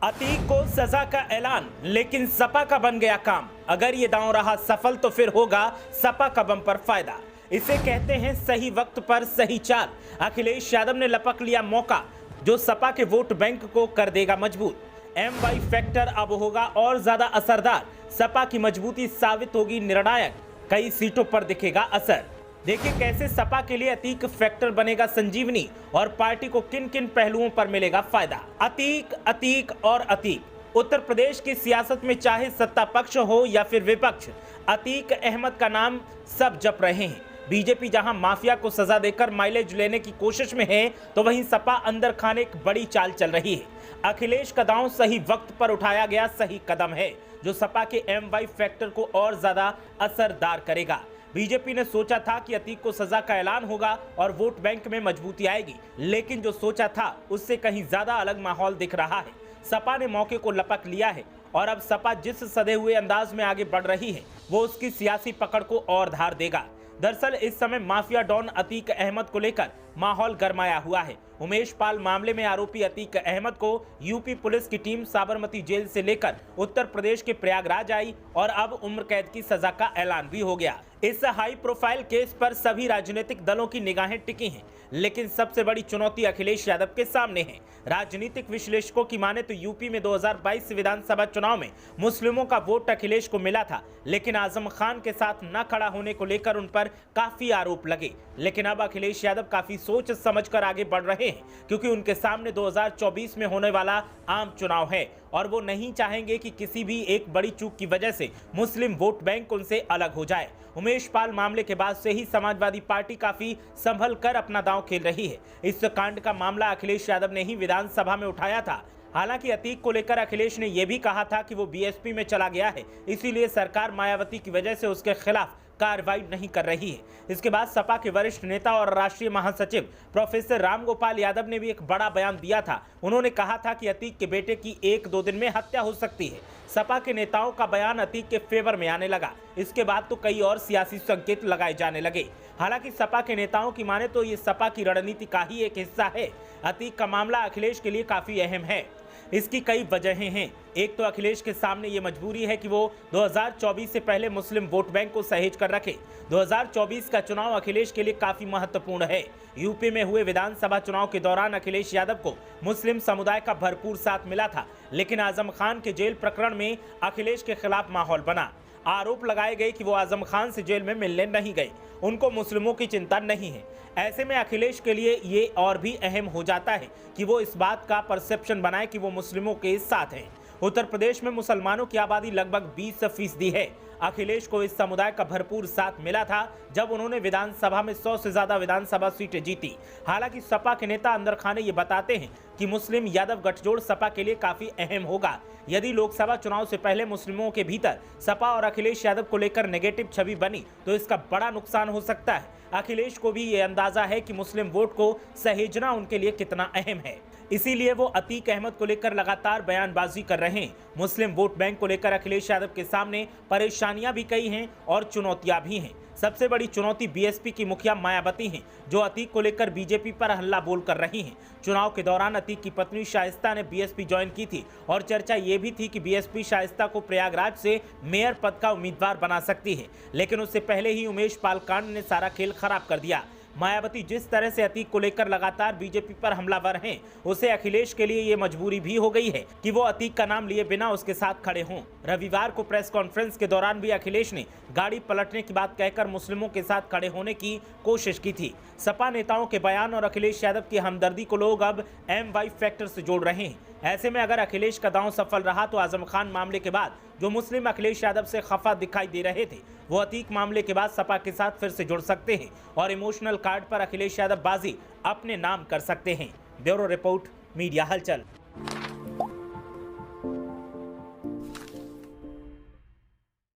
अतीक को सजा का ऐलान, लेकिन सपा का बन गया काम। अगर ये दांव रहा सफल तो फिर होगा सपा का बम्पर फायदा। इसे कहते हैं सही वक्त पर सही चाल। अखिलेश यादव ने लपक लिया मौका जो सपा के वोट बैंक को कर देगा मजबूत। MY फैक्टर अब होगा और ज्यादा असरदार। सपा की मजबूती साबित होगी निर्णायक। कई सीटों पर दिखेगा असर। देखिए कैसे सपा के लिए अतीक फैक्टर बनेगा संजीवनी और पार्टी को किन किन पहलुओं पर मिलेगा फायदा। अतीक, अतीक और अतीक। उत्तर प्रदेश की सियासत में चाहे सत्ता पक्ष हो या फिर विपक्ष, अतीक अहमद का नाम सब जप रहे हैं। बीजेपी जहां माफिया को सजा देकर माइलेज लेने की कोशिश में है, तो वहीं सपा अंदर खाने एक बड़ी चाल चल रही है। अखिलेश का दांव सही वक्त पर उठाया गया सही कदम है, जो सपा के MY फैक्टर को और ज्यादा असरदार करेगा। बीजेपी ने सोचा था कि अतीक को सजा का ऐलान होगा और वोट बैंक में मजबूती आएगी, लेकिन जो सोचा था उससे कहीं ज्यादा अलग माहौल दिख रहा है। सपा ने मौके को लपक लिया है और अब सपा जिस सधे हुए अंदाज में आगे बढ़ रही है, वो उसकी सियासी पकड़ को और धार देगा। दरअसल इस समय माफिया डॉन अतीक अहमद को लेकर माहौल गरमाया हुआ है। उमेश पाल मामले में आरोपी अतीक अहमद को यूपी पुलिस की टीम साबरमती जेल से लेकर उत्तर प्रदेश के प्रयागराज आई और अब उम्र कैद की सजा का ऐलान भी हो गया। इस हाई प्रोफाइल केस पर सभी राजनीतिक दलों की निगाहें टिकी हैं, लेकिन सबसे बड़ी चुनौती अखिलेश यादव के सामने है। राजनीतिक विश्लेषकों की माने तो यूपी में 2022 विधानसभा चुनाव में मुस्लिमों का वोट अखिलेश को मिला था, लेकिन आजम खान के साथ न खड़ा होने को लेकर उन पर काफी आरोप लगे। लेकिन अब अखिलेश यादव काफी सोच समझकर आगे बढ़ रहे हैं, क्योंकि उनके सामने 2024 में होने वाला आम चुनाव है और वो नहीं चाहेंगे कि किसी भी एक बड़ी चूक की वजह से मुस्लिम वोट बैंक उनसे अलग हो जाए। उमेश पाल मामले के बाद से ही समाजवादी पार्टी काफी संभल कर अपना दांव खेल रही है। इस कांड का मामला अखिलेश यादव ने ही विधानसभा में उठाया था। हालांकि अतीक को लेकर अखिलेश ने यह भी कहा था कि वो BSP में चला गया है, इसीलिए सरकार मायावती की वजह से उसके खिलाफ कार्रवाई नहीं कर रही है। इसके बाद सपा के वरिष्ठ नेता और राष्ट्रीय महासचिव प्रोफेसर रामगोपाल यादव ने भी एक बड़ा बयान दिया था। उन्होंने कहा था कि अतीक के बेटे की 1-2 दिन में हत्या हो सकती है। सपा के नेताओं का बयान अतीक के फेवर में आने लगा। इसके बाद तो कई और सियासी संकेत लगाए जाने लगे। हालांकि सपा के नेताओं की माने तो ये सपा की रणनीति का ही एक हिस्सा है। अतीक का मामला अखिलेश के लिए काफी अहम है। इसकी कई वजहें हैं। एक तो अखिलेश के सामने ये मजबूरी है कि वो 2024 से पहले मुस्लिम वोट बैंक को सहेज कर रखे। 2024 का चुनाव अखिलेश के लिए काफी महत्वपूर्ण है। यूपी में हुए विधानसभा चुनाव के दौरान अखिलेश यादव को मुस्लिम समुदाय का भरपूर साथ मिला था, लेकिन आजम खान के जेल प्रकरण में अखिलेश के खिलाफ माहौल बना। आरोप लगाए गए कि वो आजम खान से जेल में मिलने नहीं गए, उनको मुस्लिमों की चिंता नहीं है। ऐसे में अखिलेश के लिए ये और भी अहम हो जाता है कि वो इस बात का परसेप्शन बनाए कि वो मुस्लिमों के साथ हैं। उत्तर प्रदेश में मुसलमानों की आबादी लगभग 20% है। अखिलेश को इस समुदाय का भरपूर साथ मिला था जब उन्होंने विधानसभा में 100 से ज्यादा विधानसभा सीटें जीती। हालांकि सपा के नेता अंदर खाने ये बताते हैं कि मुस्लिम यादव गठजोड़ सपा के लिए काफी अहम होगा। यदि लोकसभा चुनाव से पहले मुस्लिमों के भीतर सपा और अखिलेश यादव को लेकर नेगेटिव छवि बनी तो इसका बड़ा नुकसान हो सकता है। अखिलेश को भी ये अंदाजा है कि मुस्लिम वोट को सहेजना उनके लिए कितना अहम है, इसीलिए वो अतीक अहमद को लेकर लगातार बयानबाजी कर रहे हैं। मुस्लिम वोट बैंक को लेकर अखिलेश यादव के सामने परेशानियां भी कई हैं और चुनौतियां भी हैं। सबसे बड़ी चुनौती BSP की मुखिया मायावती हैं, जो अतीक को लेकर बीजेपी पर हल्ला बोल कर रही हैं। चुनाव के दौरान अतीक की पत्नी शाइस्ता ने BSP ज्वाइन की थी और चर्चा ये भी थी कि BSP शाइस्ता को प्रयागराज से मेयर पद का उम्मीदवार बना सकती है, लेकिन उससे पहले ही उमेश पाल कांड ने सारा खेल खराब कर दिया। मायावती जिस तरह से अतीक को लेकर लगातार बीजेपी पर हमलावर हैं, उसे अखिलेश के लिए ये मजबूरी भी हो गई है कि वो अतीक का नाम लिए बिना उसके साथ खड़े हों। रविवार को प्रेस कॉन्फ्रेंस के दौरान भी अखिलेश ने गाड़ी पलटने की बात कहकर मुस्लिमों के साथ खड़े होने की कोशिश की थी। सपा नेताओं के बयान और अखिलेश यादव की हमदर्दी को लोग अब MY फैक्टर से जोड़ रहे हैं। ऐसे में अगर अखिलेश का दांव सफल रहा तो आजम खान मामले के बाद जो मुस्लिम अखिलेश यादव से खफा दिखाई दे रहे थे, वो अतीक मामले के बाद सपा के साथ फिर से जुड़ सकते हैं और इमोशनल कार्ड पर अखिलेश यादव बाजी अपने नाम कर सकते हैं। ब्यूरो रिपोर्ट, मीडिया हलचल।